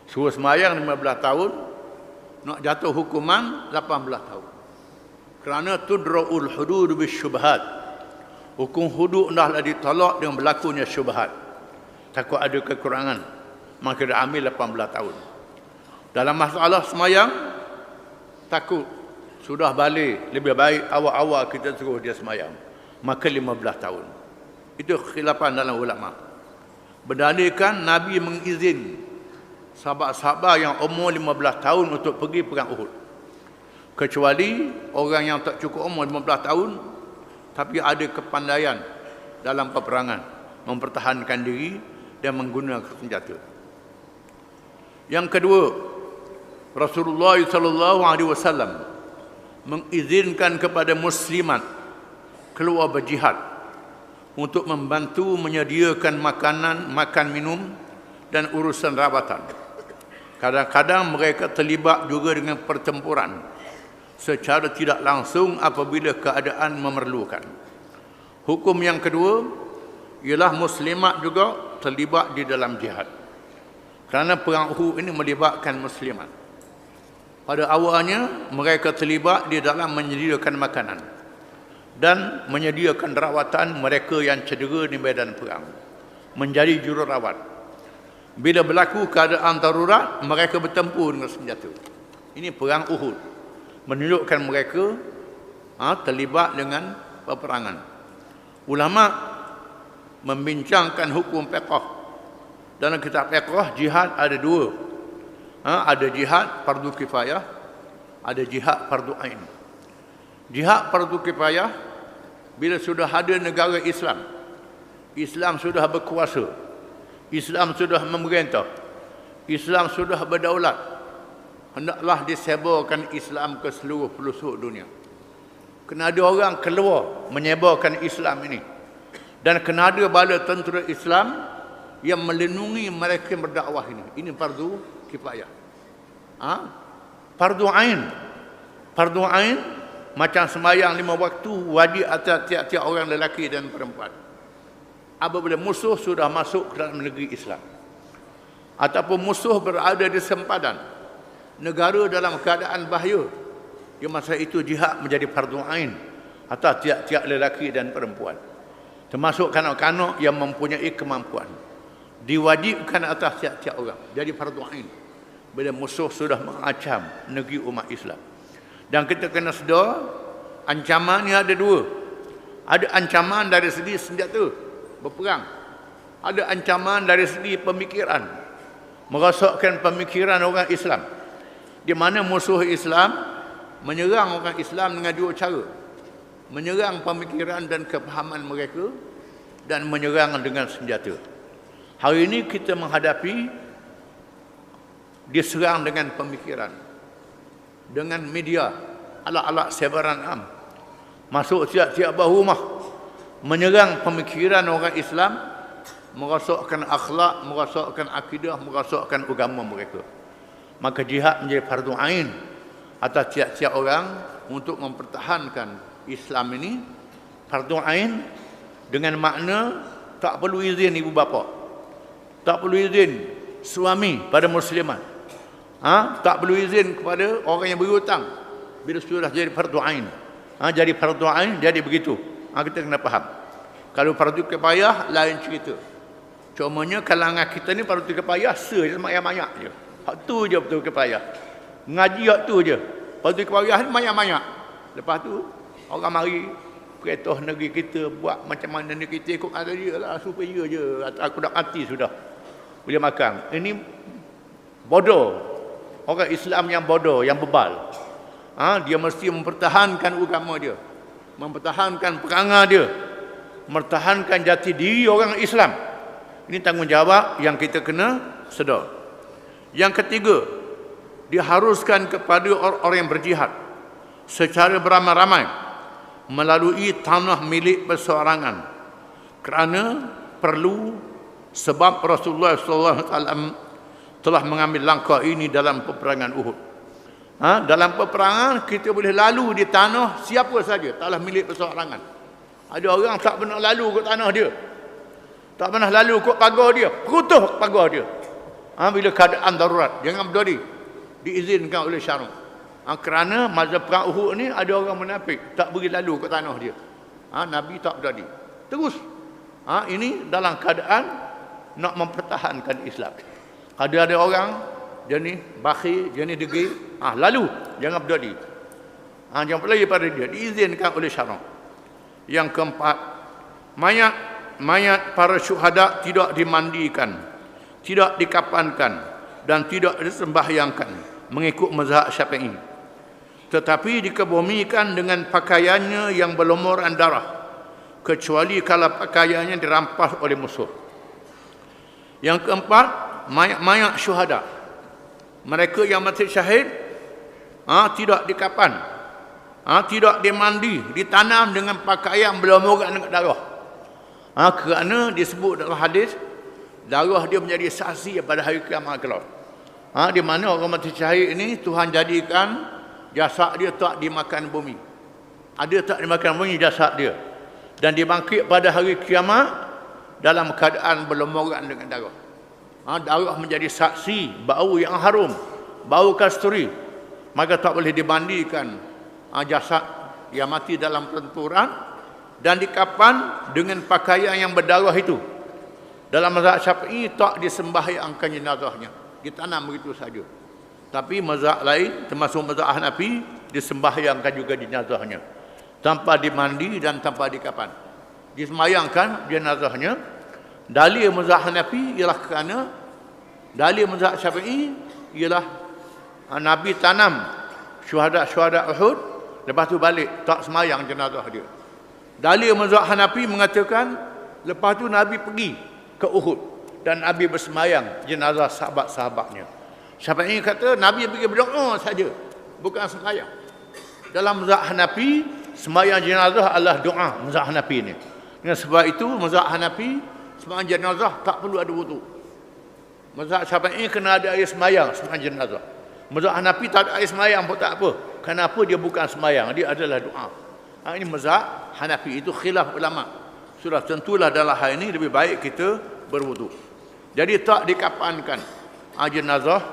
Suruh semayang 15 tahun, nak jatuh hukuman 18 tahun. Kerana tudra'ul hudud bisyubhat. Hukum hudud hendaklah ditolak dengan berlakunya syubhat. Takut ada kekurangan, maka dia ambil 18 tahun. Dalam masalah semayang, takut sudah balik, lebih baik awal-awal kita suruh dia semayang, maka 15 tahun. Itu khilafan dalam ulama. Berdalilkan Nabi mengizin sahabat-sahabat yang umur 15 tahun untuk pergi perang Uhud. Kecuali orang yang tak cukup umur 15 tahun tapi ada kepandaian dalam peperangan, mempertahankan diri dan menggunakan senjata. Yang kedua, Rasulullah sallallahu alaihi wasallam mengizinkan kepada muslimat keluar berjihad untuk membantu menyediakan makanan, makan minum dan urusan rawatan. Kadang-kadang mereka terlibat juga dengan pertempuran secara tidak langsung apabila keadaan memerlukan. Hukum yang kedua ialah muslimat juga terlibat di dalam jihad. Kerana perang Uhud ini melibatkan muslimat. Pada awalnya mereka terlibat di dalam menyediakan makanan dan menyediakan rawatan mereka yang cedera di medan perang, menjadi jururawat. Bila berlaku keadaan darurat, mereka bertempur dengan senjata. Ini perang Uhud, menunjukkan mereka terlibat dengan peperangan. Ulama membincangkan hukum fiqh. Dalam kitab fiqh, jihad ada dua. Ada jihad fardu kifayah, ada jihad fardu ain. Jihad fardu kifayah bila sudah ada negara Islam, Islam sudah berkuasa, Islam sudah memerintah, Islam sudah berdaulat, hendaklah disebarkan Islam ke seluruh pelosok dunia. Kena ada orang keluar menyebarkan Islam ini, dan kena ada bala tentera Islam yang melindungi mereka yang berdakwah ini. Ini fardu kifayah. Fardu ain. Fardu ain macam sembahyang 5 waktu wajib atas tiap-tiap orang lelaki dan perempuan. Apabila musuh sudah masuk ke dalam negeri Islam, ataupun musuh berada di sempadan, negara dalam keadaan bahaya, di masa itu jihad menjadi fardu ain atas tiap-tiap lelaki dan perempuan, termasuk kanak-kanak yang mempunyai kemampuan. Diwajibkan atas tiap-tiap orang, jadi fardu ain bila musuh sudah mengancam negeri umat Islam. Dan kita kena sedar, ancaman ni ada dua. Ada ancaman dari segi senjata berperang, ada ancaman dari segi pemikiran, merosakkan pemikiran orang Islam, di mana musuh Islam menyerang orang Islam dengan dua cara: menyerang pemikiran dan kefahaman mereka, dan menyerang dengan senjata. Hari ini kita menghadapi diserang dengan pemikiran, dengan media, alat-alat sebaran am, masuk tiap-tiap rumah, menyerang pemikiran orang Islam, merosakkan akhlak, merosakkan akidah, merosakkan agama mereka. Maka jihad menjadi fardu ain atas tiap-tiap orang untuk mempertahankan Islam ini. Fardu ain dengan makna tak perlu izin ibu bapa, tak perlu izin suami pada muslimat, tak perlu izin kepada orang yang berhutang. Bila sudah jadi fardu ain, jadi fardu ain, jadi begitu. Kita kena faham. Kalau fardu kifayah lain cerita. Cumanya kalangan kita ni fardu kifayah semayang-mayak je. Hak tu je betul kifayah. Ngaji hak tu je. Fardu kifayah ni mayak-mayak. Lepas tu orang mari perintah negeri kita buat macam mana ni, kita ikut kata dia lah, supaya je aku dah mati sudah boleh makan. Ini bodoh. Orang Islam yang bodoh, yang bebal. Dia mesti mempertahankan agama dia, mempertahankan perangai dia, mempertahankan jati diri orang Islam. Ini tanggungjawab yang kita kena sedar. Yang ketiga, diharuskan kepada orang-orang yang berjihad secara beramai-ramai melalui tanah milik perseorangan, kerana perlu, sebab Rasulullah SAW telah mengambil langkah ini dalam peperangan Uhud. Dalam peperangan kita boleh lalu di tanah siapa saja, taklah milik perseorangan. Ada orang tak pernah lalu ke tanah dia, tak pernah lalu ke pagar dia, perutuh pagar dia. Bila keadaan darurat, jangan berdiri, diizinkan oleh syarak. Kerana masa perang Uhud ni ada orang munafik tak beri lalu ke tanah dia. Nabi tak berdiri, terus. Ini dalam keadaan nak mempertahankan Islam. Ada orang jenis bakhil, jenis degil, lalu jangan berdiri, jangan berlari pada dia, diizinkan oleh syarak. Yang keempat, mayat para syuhada tidak dimandikan, tidak dikafankan, dan tidak disembahyangkan mengikut mazhab Syafi'i, tetapi dikebumikan dengan pakaiannya yang berlumuran darah, kecuali kalau pakaiannya dirampas oleh musuh. Yang keempat, mayat syuhada, mereka yang mati syahid, tidak dikafan, tidak dimandi, ditanam dengan pakaian berlumuran dengan darah. Kerana disebut dalam hadis, darah dia menjadi saksi pada hari kiamat kelak. Di mana orang mati syahid ini Tuhan jadikan jasad dia tak dimakan bumi. Ada tak dimakan bumi jasad dia, dan dibangkit pada hari kiamat dalam keadaan berlumuran dengan darah. Darah menjadi saksi, bau yang harum, bau kasturi. maka tak boleh dimandikan jasad yang mati dalam pertempuran dan dikapan dengan pakaian yang berdarah itu. Dalam mazhab Syafi'i tak disembahyangkan jenazahnya, ditanam begitu saja. Tapi mazhab lain termasuk mazhab Hanafi disembahyangkan juga jenazahnya tanpa dimandi dan tanpa dikapan. Disembahyangkan jenazahnya. Dalil mazhab Hanafi ialah kerana dalil mazhab Syafi'i ialah Nabi tanam syuhada Uhud, lepas tu balik tak semayang jenazah dia. Dalil mazhab Hanafi mengatakan lepas tu Nabi pergi ke Uhud dan Nabi bersemayang jenazah sahabat-sahabatnya. Syafi'i kata Nabi pergi berdoa saja, bukan semayang. Dalam mazhab Hanafi, semayang jenazah adalah doa mazhab Hanafi ni. Dengan sebab itu mazhab Hanafi semayang jenazah tak perlu ada wudu. Mazhab Syafi'i kena ada air semayang semayang jenazah. Mazhab Hanafi tak ada air semayang pun tak apa. Kenapa? Dia bukan semayang, dia adalah doa. Ini mazhab Hanafi, itu khilaf ulama. Sudah tentulah dalam hal ini lebih baik kita berwudu. Jadi tak dikapankan jenazah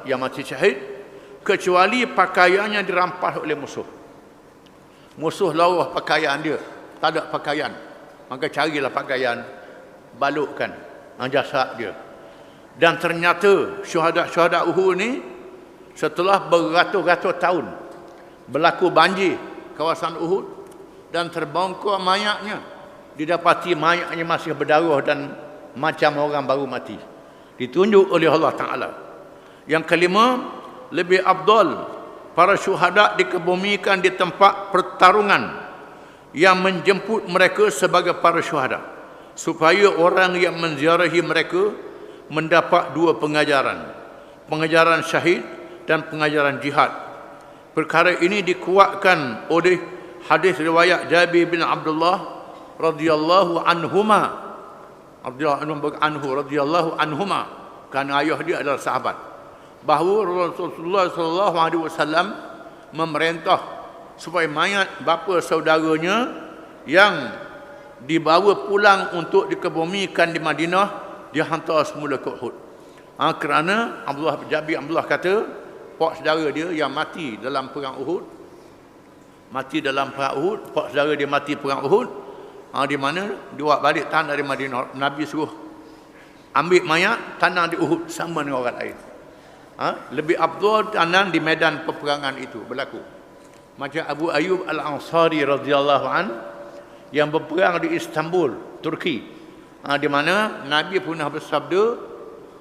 yang mati syahid kecuali pakaiannya dirampas oleh musuh. Musuh lawah pakaian dia, tak ada pakaian, maka carilah pakaian, balutkan jasad dia. Dan ternyata syuhada Uhud ni setelah beratus-ratus tahun berlaku banjir kawasan Uhud dan terbongkar mayatnya, didapati mayatnya masih berdarah dan macam orang baru mati. Ditunjuk oleh Allah Ta'ala. Yang kelima, lebih afdal para syuhada dikebumikan di tempat pertarungan yang menjemput mereka sebagai para syuhada, supaya orang yang menziarahi mereka mendapat dua pengajaran, pengajaran syahid dan pengajaran jihad. Perkara ini dikuatkan oleh hadis riwayat Jabir bin Abdullah radhiyallahu anhuma, radhiyallahu anhuma, kerana ayah dia adalah sahabat, bahawa Rasulullah sallallahu alaihi wasallam memerintah supaya mayat bapa saudaranya yang dibawa pulang untuk dikebumikan di Madinah dihantar semula ke Uhud. Kerana Jabir Abdullah kata pak saudara dia yang mati dalam perang Uhud, pak saudara dia mati perang Uhud, di mana dia buat balik tanah dari Madinah. Nabi suruh ambil mayat tanam di Uhud sama dengan orang lain. Lebih afdal tanam di medan peperangan itu berlaku. Macam Abu Ayyub Al-Ansari radhiyallahu an yang berperang di Istanbul, Turki, di mana Nabi pernah bersabda,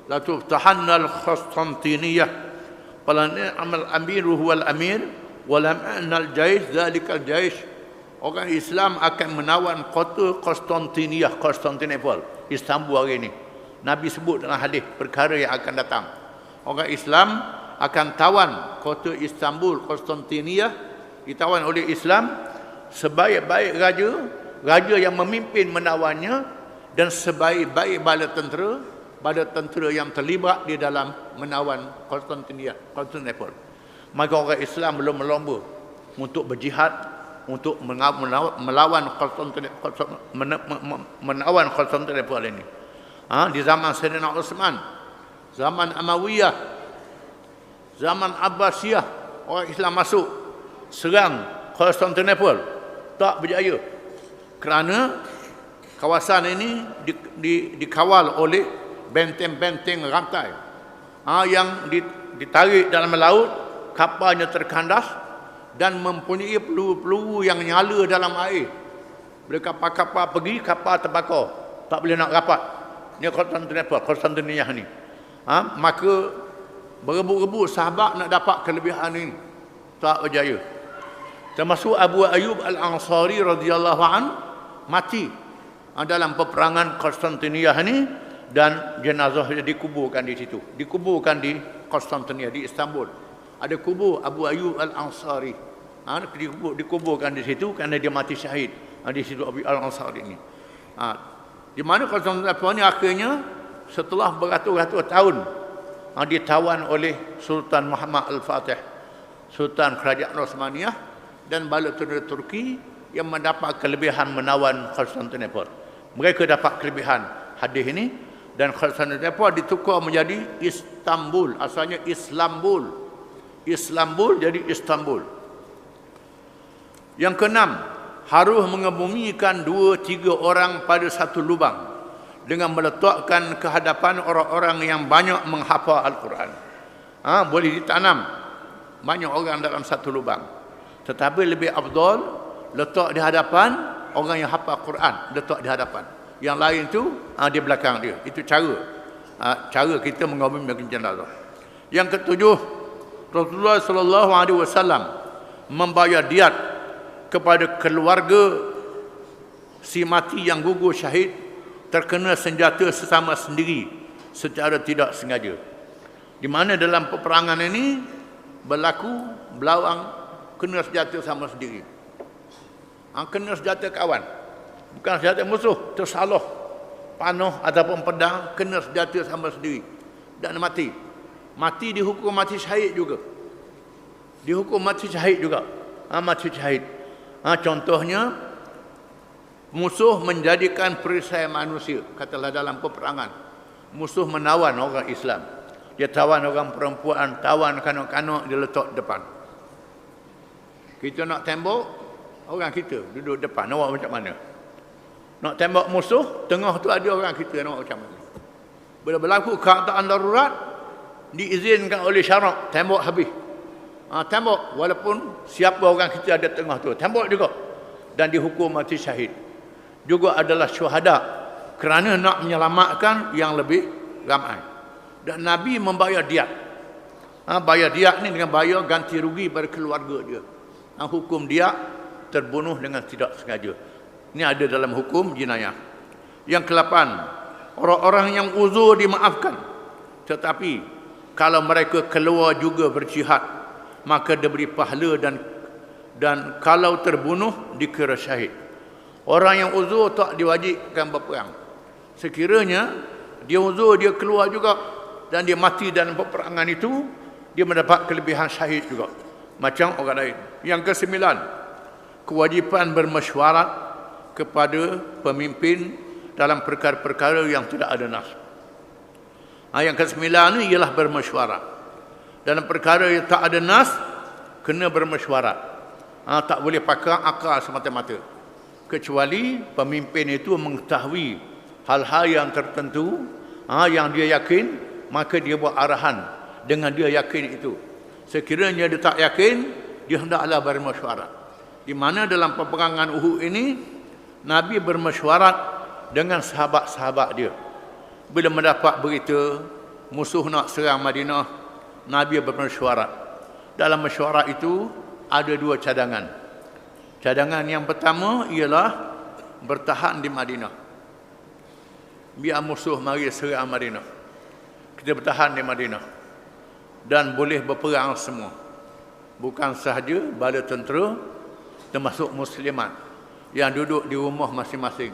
la tuftahannal Konstantiniyah falana amal amiru huwal amir walam anal jais zalikal jais. Orang Islam akan menawan kota Konstantinopel, Istanbul hari ini. Nabi sebut dalam hadis perkara yang akan datang. Orang Islam akan tawan kota Istanbul, Konstantiniyah, ditawan oleh Islam. Sebaik-baik raja yang memimpin menawannya, dan sebaik-baik bala tentera yang terlibat di dalam menawan Konstantinopel. Maka orang Islam belum melomba untuk berjihad, untuk melawan Konstantinopel ini. Di zaman Sayyidina Utsman, zaman Amawiyah, zaman Abbasiyah, orang Islam masuk serang Konstantinopel, tak berjaya kerana kawasan ini dikawal oleh benteng-benteng rantai yang ditarik dalam laut, kapalnya terkandas dan mempunyai peluru-peluru yang nyala dalam air. Bila kapal-kapal pergi, kapal terbakar, tak boleh nak rapat. Ni Konstantiniyah ni. Maka berebut-rebut sahabat nak dapat kelebihan ini, tak berjaya. Termasuk Abu Ayyub Al-Ansari radhiyallahu an mati dalam peperangan Konstantiniyah ini, dan jenazahnya dikuburkan di situ. Dikuburkan di Konstantiniyah, di Istanbul. Ada kubur Abu Ayyub Al-Ansari. Dikuburkan di situ kerana dia mati syahid di situ Abu Al-Ansari ini. Di mana Konstantinopel ini akhirnya setelah beratus-ratus tahun ditawan oleh Sultan Muhammad Al-Fatih, Sultan Kerajaan Osmaniyah, dan bala tentera Turki yang mendapat kelebihan menawan Konstantinopel. Mereka dapat kelebihan hadis ini, Dan Konstantinopel ditukar menjadi Istanbul. Asalnya Islambul. Islambul jadi Istanbul. Yang keenam, harus mengebumikan 2-3 orang pada satu lubang dengan meletakkan ke hadapan orang-orang yang banyak menghafal Al-Quran. Boleh ditanam banyak orang dalam satu lubang. Tetapi lebih afdal letak di hadapan orang yang hafal Quran, letak di hadapan. Yang lain tu di belakang dia. Itu cara kita mengabulkan jenazah. Yang ketujuh, Rasulullah sallallahu alaihi wasallam membayar diat kepada keluarga si mati yang gugur syahid terkena senjata sesama sendiri secara tidak sengaja. Di mana dalam peperangan ini berlaku belawang kena senjata sama sendiri. Kena senjata kawan, bukan senjata musuh, tersalah panah ataupun pedang, kena senjata sama sendiri dan mati. Mati dihukum mati syahid juga. Dihukum mati syahid juga. Mati syahid. Contohnya musuh menjadikan perisai manusia, katalah dalam peperangan. Musuh menawan orang Islam. Dia tawan orang perempuan, tawan kanak-kanak, dia letak depan. Kita nak tembak, orang kita duduk depan, nak buat macam mana? Nak tembak musuh, tengah tu ada orang kita, nak buat macam mana? Bila berlaku keadaan darurat, diizinkan oleh syarak, tembak habis. Tembak, walaupun siapa orang kita ada tengah tu, tembak juga. Dan dihukum mati syahid. Juga adalah syuhada, kerana nak menyelamatkan yang lebih ramai. Dan Nabi membayar diat. Bayar diat ni dengan bayar ganti rugi pada keluarga dia. Hukum diat terbunuh dengan tidak sengaja. Ini ada dalam hukum jenayah. Yang ke-8, orang-orang yang uzur dimaafkan. Tetapi kalau mereka keluar juga berjihad, maka diberi pahala dan kalau terbunuh dikira syahid. Orang yang uzur tak diwajibkan berperang. Sekiranya dia uzur, dia keluar juga dan dia mati dalam peperangan itu, dia mendapat kelebihan syahid juga macam orang lain. Yang ke-9, kewajipan bermesyuarat kepada pemimpin dalam perkara-perkara yang tidak ada nas. Yang ke-9 ni ialah bermesyuarat. Dalam perkara yang tak ada nas, kena bermesyuarat. Tak boleh pakai akal semata-mata. Kecuali pemimpin itu mengetahui hal-hal yang tertentu, yang dia yakin, maka dia buat arahan dengan dia yakin itu. Sekiranya dia tak yakin, dia hendaklah bermesyuarat. Di mana dalam peperangan Uhud ini, Nabi bermesyuarat dengan sahabat-sahabat dia. Bila mendapat berita musuh nak serang Madinah, Nabi bermesyuarat. Dalam mesyuarat itu ada 2 cadangan. Cadangan yang pertama ialah bertahan di Madinah. Biar musuh mari serang Madinah, kita bertahan di Madinah dan boleh berperang semua. Bukan sahaja bala tentera, termasuk muslimat yang duduk di rumah masing-masing.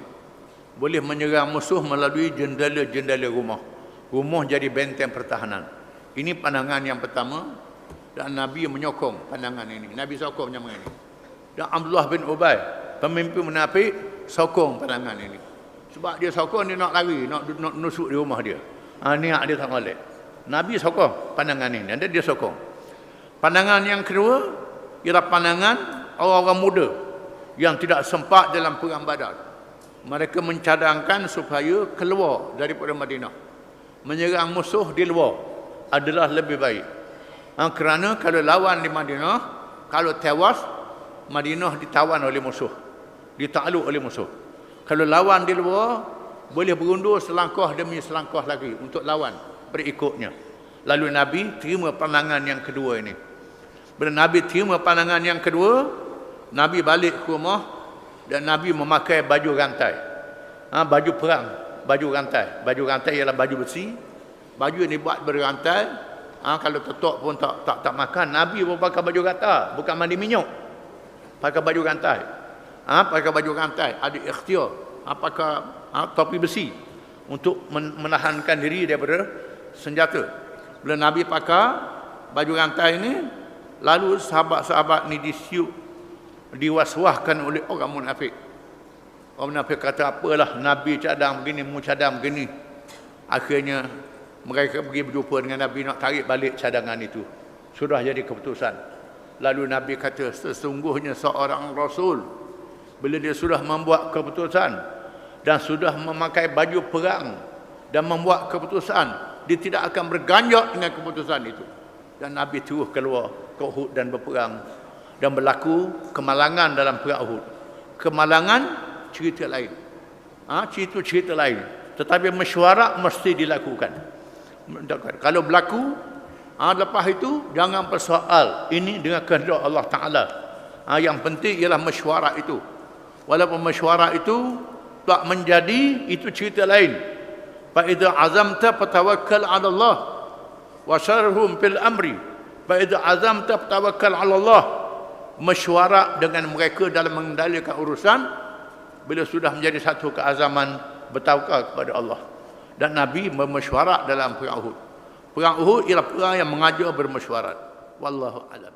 Boleh menyerang musuh melalui jendela-jendela rumah. Rumah jadi benteng pertahanan. Ini pandangan yang pertama, dan Nabi menyokong pandangan ini. Nabi sokong macam ini. Dan Abdullah bin Ubay, pemimpin munafik, sokong pandangan ini. Sebab dia sokong, dia nak lari, nak nusuk di rumah dia. Niat dia tak boleh. Nabi sokong pandangan ini, dan dia sokong. Pandangan yang kedua ialah pandangan orang-orang muda yang tidak sempat dalam perang Badar. Mereka mencadangkan supaya keluar daripada Madinah. Menyerang musuh di luar adalah lebih baik. Kerana kalau lawan di Madinah, kalau tewas, Madinah ditawan oleh musuh, ditakluk oleh musuh. Kalau lawan di luar, boleh berundur selangkah demi selangkah lagi untuk lawan berikutnya. Lalu Nabi terima pandangan yang kedua ini. Bila Nabi terima pandangan yang kedua, Nabi balik ke rumah dan Nabi memakai baju rantai. Baju perang, baju rantai. Baju rantai ialah baju besi. Baju ini buat berrantai. Kalau tetok pun tak makan. Nabi pun pakai baju rantai, bukan mandi minyak. Pakai baju rantai. Pakai baju rantai. Ada ikhtiar. Pakai topi besi untuk menahankan diri daripada senjata. Bila Nabi pakai baju rantai ini, lalu sahabat-sahabat ni disiup, diwaswahkan oleh orang munafik. Orang munafik kata, apalah Nabi cadang begini, mu cadang begini. Akhirnya mereka pergi berjumpa dengan Nabi nak tarik balik cadangan itu. Sudah jadi keputusan. Lalu Nabi kata, sesungguhnya seorang Rasul, bila dia sudah membuat keputusan dan sudah memakai baju perang dan membuat keputusan, dia tidak akan berganjak dengan keputusan itu. Dan Nabi terus keluar ke Uhud dan berperang. Dan berlaku kemalangan dalam perang Uhud. Kemalangan cerita lain. Cerita lain. Tetapi mesyuarat mesti dilakukan. Kalau berlaku, lepas itu jangan persoal ini dengan kehendak Allah Ta'ala. Yang penting ialah mesyuarat itu. Walaupun mesyuarat itu tak menjadi, itu cerita lain. Fa idza azamta fatawakkal 'ala Allah wa syarhum fil amri. Fa idza azamta fatawakkal 'ala Allah. Mesyuarat dengan mereka dalam mengendalikan urusan, bila sudah menjadi satu keazaman, bertawakal kepada Allah. Dan Nabi bermesyuarat dalam perang Uhud. Perang Uhud ialah perang yang mengajar bermesyuarat. Wallahu a'lam.